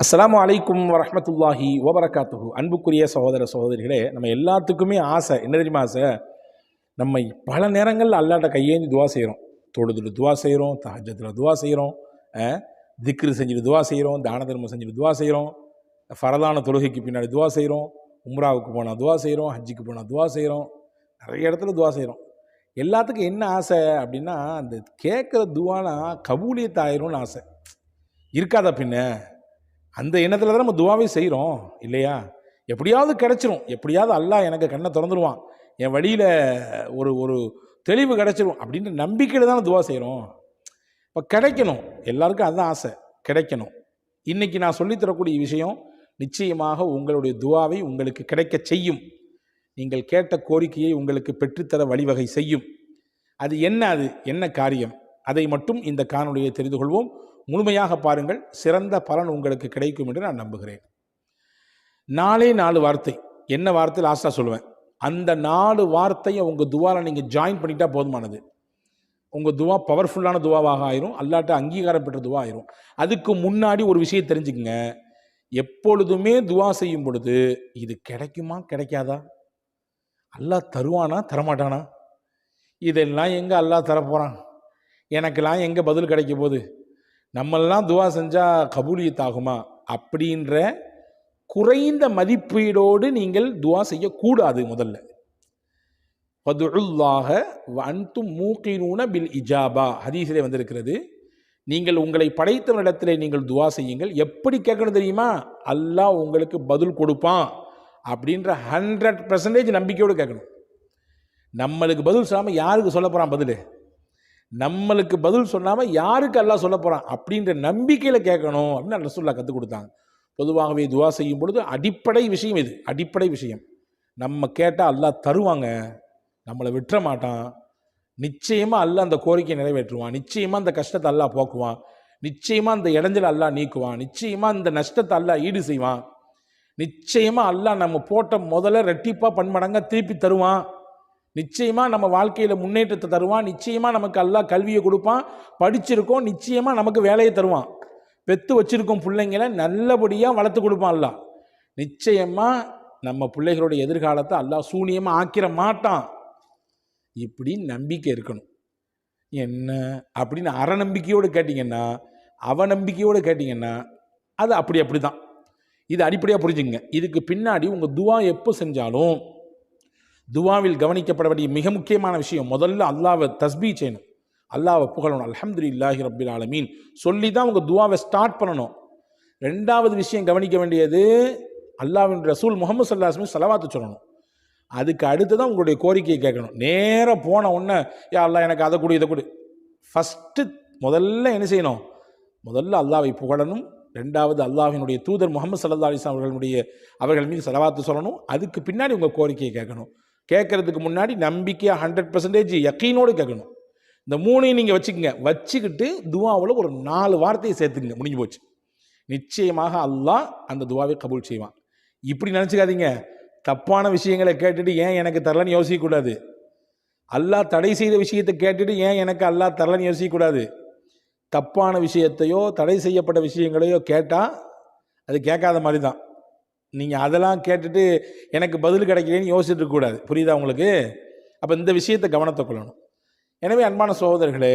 அஸ்ஸலாமு அலைக்கும் வரஹ்மத்துல்லாஹி வபரகாத்துஹு. அன்புக்குரிய சகோதர சகோதரிகளே, நம்ம எல்லாத்துக்குமே ஆசை என்ன தெரியுமா? ஆசை, நம்ம பல நேரங்கள் அல்லாட்ட கையேந்தி துவா செய்கிறோம். தொழுதுட்டு துவா செய்கிறோம், தஹஜ்ஜுதில் துவா செய்கிறோம், திக்ரு செஞ்சுட்டு துவா செய்கிறோம், தான தர்மம் செஞ்சுட்டு துவா செய்கிறோம், ஃபரதான தொழுகைக்கு பின்னாடி துவா செய்கிறோம், உம்ராவுக்கு போனால் துவா செய்கிறோம், ஹஜ்ஜுக்கு போனால் துவா செய்கிறோம், நிறைய இடத்துல துவா செய்கிறோம். எல்லாத்துக்கும் என்ன ஆசை அப்படின்னா, அந்த கேட்குற துவானா கபூலியத் ஆயிரும்னு ஆசை இருக்காதா? பின்ன அந்த எண்ணத்தில் தான் நம்ம துவாவே செய்கிறோம் இல்லையா? எப்படியாவது கிடச்சிரும், எப்படியாவது அல்லாஹ் எனக்கு கண்ணை திறந்துருவான், என் வழியில் ஒரு ஒரு தெளிவு கிடச்சிரும் அப்படின்ற நம்பிக்கையில் தானே துவா செய்கிறோம். இப்போ கிடைக்கணும், எல்லாருக்கும் அதுதான் ஆசை, கிடைக்கணும். இன்றைக்கி நான் சொல்லித்தரக்கூடிய விஷயம் நிச்சயமாக உங்களுடைய துவாவை உங்களுக்கு கிடைக்க செய்யும். நீங்கள் கேட்ட கோரிக்கையை உங்களுக்கு பெற்றுத்தர வழிவகை செய்யும். அது என்ன காரியம், அதை மட்டும் இந்த காணொலியை தெரிந்து கொள்வோம். முழுமையாக பாருங்கள், சிறந்த பலன் உங்களுக்கு கிடைக்கும் என்று நான் நம்புகிறேன். 4 வார்த்தை. என்ன வார்த்தை லாஸ்ட்டாக சொல்லுவேன். அந்த 4 வார்த்தையை உங்கள் துவாவில் நீங்கள் ஜாயின் பண்ணிட்டா போதுமானது. உங்கள் துவா பவர்ஃபுல்லான துவாவாக ஆயிரும், அல்லாட்ட அங்கீகாரம் பெற்ற துவா ஆயிரும். அதுக்கு முன்னாடி ஒரு விஷயம் தெரிஞ்சுக்கங்க, எப்பொழுதுமே துவா செய்யும் பொழுது இது கிடைக்குமா கிடைக்காதா, அல்லாஹ் தருவானா தரமாட்டானா, இதெல்லாம் எங்கே அல்லாஹ் தரப்போகிறான், எனக்கெல்லாம் எங்கே பதில் கிடைக்க போகுது, நம்மெல்லாம் துவா செஞ்சால் கபூலியத்தாகுமா அப்படின்ற குறைந்த மதிப்பீடோடு நீங்கள் துவா செய்யக்கூடாது. முதல்ல ஃபதுல்லாஹ வஅன்தும் மூகினூன பில் இஜாபா ஹதீஸிலே வந்திருக்கிறது. நீங்கள் உங்களை படைத்தவனிடத்திலே நீங்கள் துவா செய்யுங்கள். எப்படி கேட்கணும் தெரியுமா? அல்லாஹ் உங்களுக்கு பதில் கொடுப்பான் அப்படின்ற 100% நம்பிக்கையோடு கேட்கணும். நம்மளுக்கு பதில் சொல்லாமல் யாருக்கு சொல்ல போகிறான் பதில், நம்மளுக்கு பதில் சொல்லாமல் யாருக்கு அல்லாஹ் சொல்ல போகிறான் அப்படின்ற நம்பிக்கையில் கேட்கணும் அப்படின்னு ரசூலுல்லாஹ் கற்றுக் கொடுத்தாங்க. பொதுவாகவே துவா செய்யும் பொழுது அடிப்படை விஷயம் இது, அடிப்படை விஷயம். நம்ம கேட்டால் அல்லாஹ் தருவாங்க, நம்மளை விட்டுற மாட்டான். நிச்சயமாக அல்லாஹ் அந்த கோரிக்கையை நிறைவேற்றுவான், நிச்சயமாக அந்த கஷ்டத்தை அல்லாஹ் போக்குவான், நிச்சயமாக அந்த இடைஞ்சலை அல்லாஹ் நீக்குவான், நிச்சயமாக அந்த நஷ்டத்தை அல்லாஹ் ஈடு செய்வான், நிச்சயமாக அல்லாஹ் நம்ம போட்ட முதல்ல ரெட்டிப்பாக பன்மடங்காக திருப்பி தருவான், நிச்சயமாக நம்ம வாழ்க்கையில் முன்னேற்றத்தை தருவான், நிச்சயமாக நமக்கு அல்லாஹ் கல்வியை கொடுப்பான், படிச்சிருக்கோம் நிச்சயமாக நமக்கு வேலையை தருவான், பெற்று வச்சிருக்கோம் பிள்ளைங்களை நல்லபடியாக வளர்த்து கொடுப்பான் அல்லாஹ், நிச்சயமாக நம்ம பிள்ளைகளுடைய எதிர்காலத்தை அல்லாஹ் சூனியமாக ஆக்கிற மாட்டான். இப்படி நம்பிக்கை இருக்கணும். என்ன அப்படின்னு அறநம்பிக்கையோடு கேட்டிங்கன்னா, அவநம்பிக்கையோடு கேட்டிங்கன்னா அது அப்படி தான். இது அடிப்படையாக புரிஞ்சுங்க. இதுக்கு பின்னாடி உங்கள் துவா எப்போ செஞ்சாலும் துவாவில் கவனிக்கப்பட வேண்டிய மிக முக்கியமான விஷயம், முதல்ல அல்லாஹ்வை தஸ்பீ செய்யணும், அல்லாஹ்வை புகழணும், அல்ஹம்துலில்லாஹி ரப்பில் ஆலமீன் சொல்லி தான் உங்கள் துவாவை ஸ்டார்ட் பண்ணணும். 2வது விஷயம் கவனிக்க வேண்டியது, அல்லாஹ்வின் ரசூல் முஹம்மது ஸல்லல்லாஹு அலைஹி வஸல்லம் ஸலவாத்து சொல்லணும். அதுக்கு அடுத்து தான் உங்களுடைய கோரிக்கையை கேட்கணும். நேராக போன உடனே யா அல்லாஹ் எனக்கு அதை கொடு இதை கொடு, முதல்ல என்ன செய்யணும்? முதல்ல அல்லாஹ்வை புகழணும். 2வது அல்லாஹ்வினுடைய தூதர் முஹம்மது ஸல்லல்லாஹு அலைஹி வஸல்லம் அவர்கள் மீது ஸலவாத்து சொல்லணும். அதுக்கு பின்னாடி உங்கள் கோரிக்கையை கேட்கணும். கேட்கறதுக்கு முன்னாடி நம்பிக்கையாக 100% யக்கீனோடு கேட்கணும். இந்த 3ஐயும் நீங்கள் வச்சுக்கிட்டு துவாவில் ஒரு 4 வார்த்தையை சேர்த்துங்க, முடிஞ்சு போச்சு. நிச்சயமாக அல்லாஹ் அந்த துவாவை கபூல் செய்வான். இப்படி நினச்சிக்காதீங்க, தப்பான விஷயங்களை கேட்டுட்டு ஏன் எனக்கு தரலன்னு யோசிக்கக்கூடாது, அல்லாஹ் தடை செய்த விஷயத்தை கேட்டுட்டு ஏன் எனக்கு அல்லாஹ் தரலன்னு யோசிக்கக்கூடாது. தப்பான விஷயத்தையோ தடை செய்யப்பட்ட விஷயங்களையோ கேட்டால் அது கேட்காத மாதிரி தான். நீங்கள் அதெல்லாம் கேட்டுட்டு எனக்கு பதில் கிடைக்கலன்னு யோசிச்சுட்டு இருக்கக்கூடாது. புரியுதா உங்களுக்கு? அப்போ இந்த விஷயத்தை கவனத்தை கொள்ளணும். எனவே அன்பான சகோதரர்களே,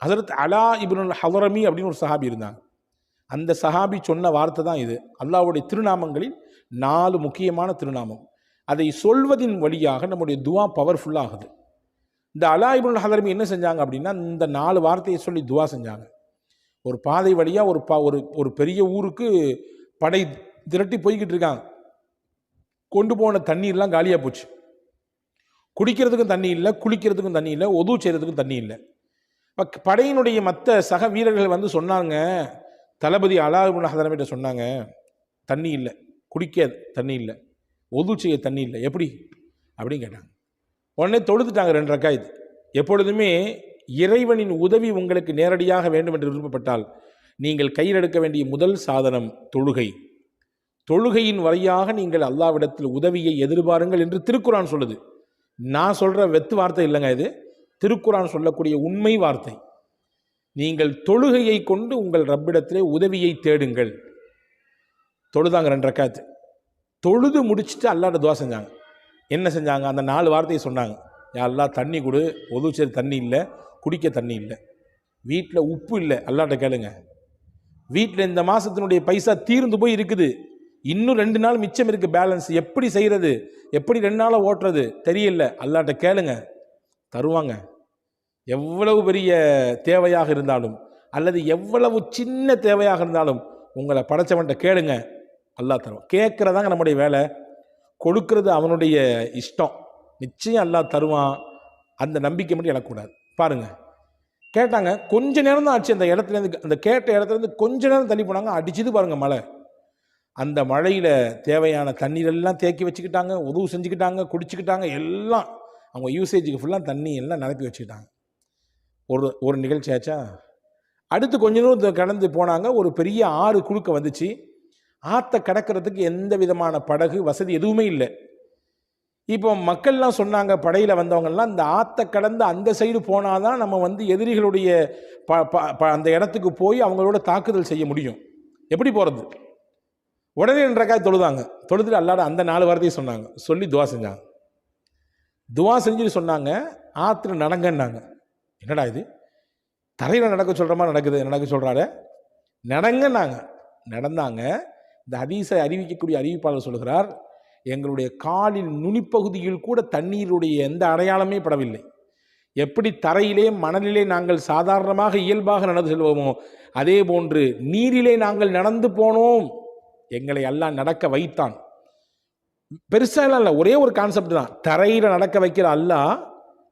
ஹஸரத் அலா இப்னுல் ஹதரமி அப்படின்னு ஒரு சஹாபி இருந்தாங்க. அந்த சஹாபி சொன்ன வார்த்தை தான் இது. அல்லாஹ்வுடைய திருநாமங்களில் 4 முக்கியமான திருநாமம். அதை சொல்வதின் வழியாக நம்முடைய துவா பவர்ஃபுல்லாகுது. இந்த அலா இப்னுல் ஹதரமி என்ன செஞ்சாங்க அப்படின்னா, இந்த 4 வார்த்தையை சொல்லி துவா செஞ்சாங்க. ஒரு பாதை வழியாக ஒரு பெரிய ஊருக்கு படை திரட்டி போய்கிட்டு இருக்காங்க. கொண்டு போன தண்ணீர்லாம் காலியாக போச்சு. குடிக்கிறதுக்கும் தண்ணி இல்லை, குளிக்கிறதுக்கும் தண்ணி இல்லை, ஒது செய்கிறதுக்கும் தண்ணி இல்லை. படையினுடைய மற்ற சக வீரர்கள் வந்து சொன்னாங்க, தளபதி அலா இப்னுல் ஹதரமிட்ட சொன்னாங்க, தண்ணி இல்லை, குடிக்க தண்ணி இல்லை, ஒது செய்ய தண்ணி இல்லை, எப்படி அப்படின்னு கேட்டாங்க. உடனே தொழுதுட்டாங்க 2 ரக்காயத். எப்பொழுதுமே இறைவனின் உதவி உங்களுக்கு நேரடியாக வேண்டும் என்று விருப்பப்பட்டால் நீங்கள் கையில் எடுக்க வேண்டிய முதல் சாதனம் தொழுகை. தொழுகையின் வழியாக நீங்கள் அல்லாஹ்விடத்தில் உதவியை எதிர்பாருங்கள் என்று திருக்குரான் சொல்லுது. நான் சொல்கிற வெத்து வார்த்தை இல்லைங்க, இது திருக்குரான் சொல்லக்கூடிய உண்மை வார்த்தை. நீங்கள் தொழுகையை கொண்டு உங்கள் ரப்பிடத்திலே உதவியை தேடுங்கள். தொழுதாங்க 2 ரக்காத்து. தொழுது முடிச்சுட்டு அல்லாஹ்ட்ட துவா செஞ்சாங்க. என்ன செஞ்சாங்க? அந்த 4 வார்த்தையை சொன்னாங்க. யா அல்லாஹ் தண்ணி கொடு, ஒது செய்ய தண்ணி இல்லை, குடிக்க தண்ணி இல்லை, வீட்டில் உப்பு இல்லை, அல்லாஹ்ட்ட கேளுங்க. வீட்டில் இந்த மாதத்தினுடைய பைசா தீர்ந்து போய் இருக்குது, இன்னும் 2 நாள் மிச்சம் இருக்குது பேலன்ஸ், எப்படி செய்கிறது, எப்படி 2 நாளை ஓட்டுறது தெரியல, அல்லாஹ்ட்ட கேளுங்க, தருவாங்க. எவ்வளவு பெரிய தேவையாக இருந்தாலும் அல்லது எவ்வளவு சின்ன தேவையாக இருந்தாலும் உங்களை படைச்சவன்கிட்ட கேளுங்க, அல்லாஹ் தருவான். கேட்குறதாங்க நம்முடைய வேலை, கொடுக்கறது அவனுடைய இஷ்டம். நிச்சயம் அல்லாஹ் தருவான். அந்த நம்பிக்கை மட்டும் இழக்கக்கூடாது. பாருங்கள், கேட்டாங்க, கொஞ்ச நேரம் தான் ஆச்சு. அந்த இடத்துலேருந்து, அந்த கேட்ட இடத்துலேருந்து கொஞ்ச நேரம் தள்ளி போனாங்க, அடிச்சுது பாருங்கள் மழை. அந்த மழையில் தேவையான தண்ணீரெல்லாம் தேக்கி வச்சுக்கிட்டாங்க, உதவு செஞ்சுக்கிட்டாங்க, குடிச்சுக்கிட்டாங்க, எல்லாம் அவங்க யூசேஜுக்கு ஃபுல்லாக தண்ணி எல்லாம் நிரப்பி வச்சுக்கிட்டாங்க. ஒரு நிகழ்ச்சி ஆச்சா. அடுத்து கொஞ்ச தூரம் கடந்து போனாங்க, ஒரு பெரிய ஆறு குறுக்க வந்துச்சு. ஆற்றை கடக்கிறதுக்கு எந்த விதமான படகு வசதி எதுவுமே இல்லை. இப்போ மக்கள்லாம் சொன்னாங்க, படையில் வந்தவங்கெல்லாம், இந்த ஆற்றை கடந்து அந்த சைடு போனாதான் நம்ம எதிரிகளுடைய அந்த இடத்துக்கு போய் அவங்களோட தாக்குதல் செய்ய முடியும். எப்படி போகிறது? உடனே 2 ரக்காத் தொழுதாங்க. தொழுதுட்டு அல்லாஹ்ட்ட அந்த 4 வார்த்தையை சொன்னாங்க. சொல்லி துவா செஞ்சாங்க. துவா செஞ்சுட்டு சொன்னாங்க, ஆற்றுல நடங்கன்னாங்க. என்னடா இது, தரையில் நடக்க சொல்கிற மாதிரி நடக்க சொல்கிறாரு, நடங்கன்னாங்க. நடந்தாங்க. இந்த ஹதீஸை அறிவிக்கக்கூடிய அறிவிப்பாளர் சொல்கிறார், எங்களுடைய காலின் நுனிப்பகுதியில் கூட தண்ணீருடைய எந்த அடையாளமே படவில்லை. எப்படி தரையிலே மணலிலே நாங்கள் சாதாரணமாக இயல்பாக நடந்து செல்வோமோ அதே போன்று நீரிலே நாங்கள் நடந்து போனோம். எங்களை அல்லாஹ் நடக்க வைத்தான். பெருசாக இல்லை, ஒரே ஒரு கான்செப்ட் தான். தரையில் நடக்க வைக்கிற அல்லாஹ்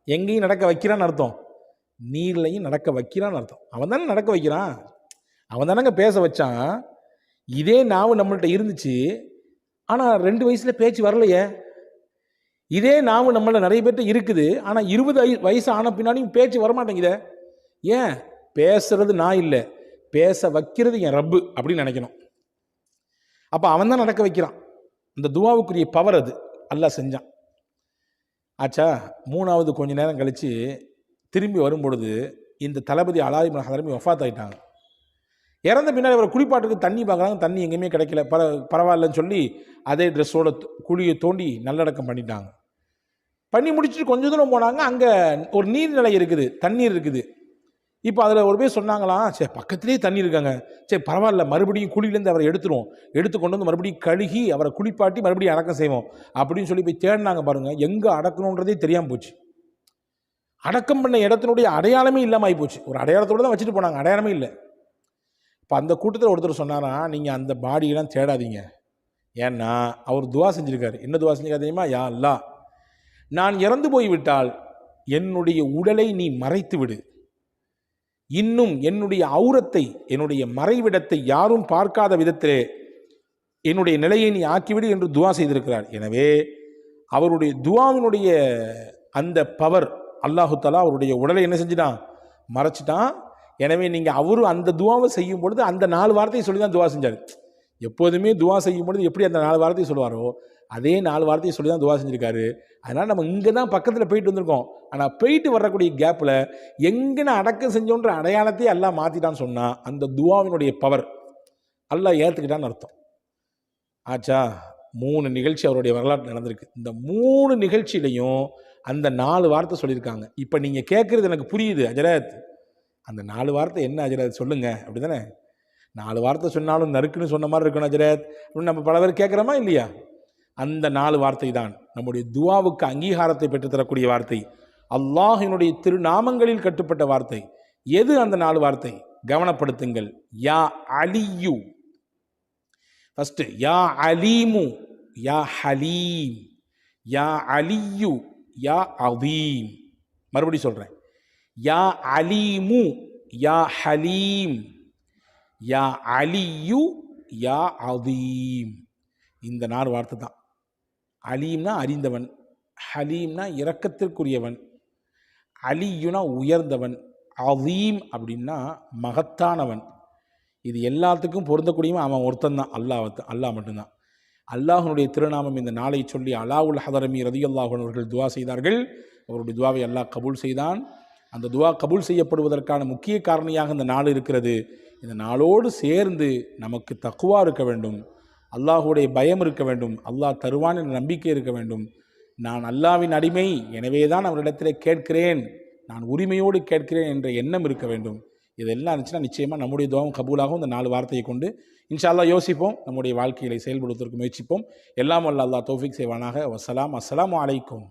எங்கேயும் நடக்க வைக்கிறான்னு அர்த்தம், நீர்லையும் நடக்க வைக்கிறான்னு அர்த்தம். அவன் தானே நடக்க வைக்கிறான், அவன் தானங்க பேச வச்சான். இதே நாவு நம்மள்கிட்ட இருந்துச்சு, ஆனால் 2 வயசில் பேச்சு வரலையே. இதே நாவு நம்மள நிறைய பேர்கிட்ட இருக்குது, ஆனால் 20 வயசு ஆன பின்னாடியும் பேச்சு வரமாட்டேங்குதே. ஏன்? பேசுறது நான் இல்லை, பேச வைக்கிறது என் ரப்பு அப்படின்னு நினைக்கணும். அப்போ அவன் தான் நடக்க வைக்கிறான். இந்த துவாவுக்குரிய பவர் அது அல்லாஹ் செஞ்சான். ஆச்சா. 3வது கொஞ்ச நேரம் கழித்து திரும்பி வரும்பொழுது இந்த தளபதி அலா இப்னு ஹதரமி வஃபாத் ஆகிட்டாங்க. இறந்த பின்னாடி அவரை குளிப்பாட்டுக்கு தண்ணி பார்க்குறாங்க, தண்ணி எங்கேயுமே கிடைக்கல. பரவாயில்லன்னு சொல்லி அதே ட்ரெஸ்ஸோட குழியை தோண்டி நல்லடக்கம் பண்ணிட்டாங்க. பண்ணி முடிச்சுட்டு கொஞ்சம் தூரம் போனாங்க, அங்கே ஒரு நீர்நிலை இருக்குது, தண்ணீர் இருக்குது. இப்போ அதில் ஒரு பேர் சொன்னாங்களாம், சரி பக்கத்துலேயே தண்ணி இருக்காங்க, சரி பரவாயில்ல, மறுபடியும் குழியிலேருந்து அவரை எடுத்து கொண்டு வந்து மறுபடியும் கழுகி அவரை குளிப்பாட்டி மறுபடியும் அடக்கம் செய்வோம் அப்படின்னு சொல்லி போய் தேடினாங்க. பாருங்கள், எங்கே அடக்கணுன்றதே தெரியாமல் போச்சு. அடக்கம் பண்ண இடத்தினுடைய அடையாளமே இல்லாமல் ஆகி போச்சு. ஒரு அடையாளத்தோடு தான் வச்சுட்டு போனாங்க, அடையாளமே இல்லை. இப்போ அந்த கூட்டத்தில் ஒருத்தர் சொன்னாரா, நீங்கள் அந்த பாடியெல்லாம் தேடாதீங்க, ஏன்னா அவர் துவா செஞ்சுருக்காரு. என்ன துவா செஞ்சுருக்காரு தெரியுமா? யா அல்லாஹ், நான் இறந்து போய்விட்டால் என்னுடைய உடலை நீ மறைத்து விடு, இன்னும் என்னுடைய ஔரத்தை, என்னுடைய மறைவிடத்தை யாரும் பார்க்காத விதத்திலே என்னுடைய நிலையை நீ ஆக்கிவிடு என்று துவா செய்திருக்கிறார். எனவே அவருடைய துவாவினுடைய அந்த பவர், அல்லாஹு தஆலா அவருடைய உடலை என்ன செஞ்சிட்டான்? மறைச்சிட்டான். எனவே நீங்கள் அவரும் அந்த துவாவை செய்யும் பொழுது அந்த 4 வார்த்தையை சொல்லி தான் துவா செஞ்சார். எப்போதுமே துவா செய்யும் பொழுது எப்படி அந்த 4 வார்த்தையை சொல்லுவாரோ அதே 4 வார்த்தையை சொல்லி தான் துவா செஞ்சுருக்காரு. அதனால் நம்ம இங்கே தான் பக்கத்தில் போயிட்டு வந்திருக்கோம், ஆனால் போயிட்டு வரக்கூடிய கேப்பில் எங்கே அடக்கம் செஞ்சோன்ற அடையாளத்தையே அல்லாஹ் மாற்றிட்டான்னு சொன்னால் அந்த துவாவினுடைய பவர் அல்லாஹ் ஏற்றுக்கிட்டான்னு அர்த்தம். ஆச்சா. 3 நிகழ்ச்சி அவருடைய வரலாற்று நடந்திருக்கு. இந்த 3 நிகழ்ச்சியிலையும் அந்த 4 வார்த்தை சொல்லியிருக்காங்க. இப்போ நீங்கள் கேட்குறது எனக்கு புரியுது அஜரத், அந்த 4 வார்த்தை என்ன அஜரத் சொல்லுங்க, அப்படி தானே? 4 வார்த்தை சொன்னாலும் நறுக்குன்னு சொன்ன மாதிரி இருக்கணும் அஜரத் அப்படின்னு நம்ம பல பேர் கேட்குறோமா இல்லையா? அந்த 4 வார்த்தை தான் நம்முடைய துவாவுக்கு அங்கீகாரத்தை பெற்றுத்தரக்கூடிய வார்த்தை, அல்லாஹினுடைய திருநாமங்களில் கட்டுப்பட்ட வார்த்தை. எது அந்த 4 வார்த்தை? கவனப்படுத்துங்கள். யா அலியு ஃபஸ்ட்டு, யா அலீமு, யா ஹலீம், யா அலியு, யா அதீம். மறுபடி சொல்கிறேன், யா அலீமு, யா ஹலீம், யா அலியு, யா அதீம். இந்த 4 வார்த்தை தான். அலீம்னா அறிந்தவன், ஹலீம்னா இரக்கத்திற்குரியவன், அலியுனா உயர்ந்தவன், அதீம் அப்படின்னா மகத்தானவன். இது எல்லாத்துக்கும் பொருந்தக்கூடியவன் அவன் ஒருத்தன் தான், அல்லாஹ் மட்டும்தான். அல்லாஹனுடைய திருநாமம் இந்த நாளை சொல்லி அலாவுல் ஹதரமி ரலியல்லாஹு அன்ஹு அவர்கள் துவா செய்தார்கள். அவருடைய துவாவை அல்லாஹ் கபூல் செய்தான். அந்த துவா கபூல் செய்யப்படுவதற்கான முக்கிய காரணியாக இந்த நாள் இருக்கிறது. இந்த நாளோடு சேர்ந்து நமக்கு தக்வா இருக்க வேண்டும், அல்லாஹுடைய பயம் இருக்க வேண்டும், அல்லாஹ் தருவான் என்ற நம்பிக்கை இருக்க வேண்டும். நான் அல்லாஹ்வின் அடிமை, எனவே தான் அவரிடத்தில் கேட்கிறேன், நான் உரிமையோடு கேட்கிறேன் என்ற எண்ணம் இருக்க வேண்டும். இதெல்லாம் இருந்துச்சுன்னா நிச்சயமாக நம்முடைய துவாவும் கபூலாகும். இந்த 4 வார்த்தையை கொண்டு இன்ஷா அல்லாஹ் யோசிப்போம், நம்முடைய வாழ்க்கையை செயல்படுத்துவதற்கு முயற்சிப்போம். எல்லாம் வல்ல அல்லாஹ் தௌஃபீக் செய்வானாக. வஸ்ஸலாம். அஸ்ஸலாமு அலைக்கும்.